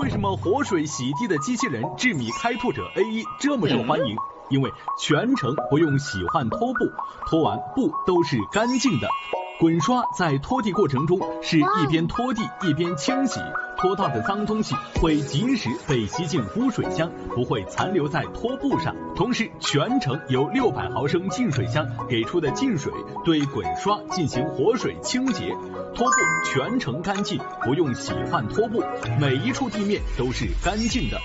为什么活水洗地的机器人智米开拓者 A1 这么受欢迎？因为全程不用洗换拖布，拖完布都是干净的。滚刷在拖地过程中是一边拖地一边清洗，拖到的脏东西会及时被吸进污水箱，不会残留在拖布上。同时，全程由600毫升净水箱给出的净水对滚刷进行活水清洁，拖布全程干净，不用洗换拖布，每一处地面都是干净的。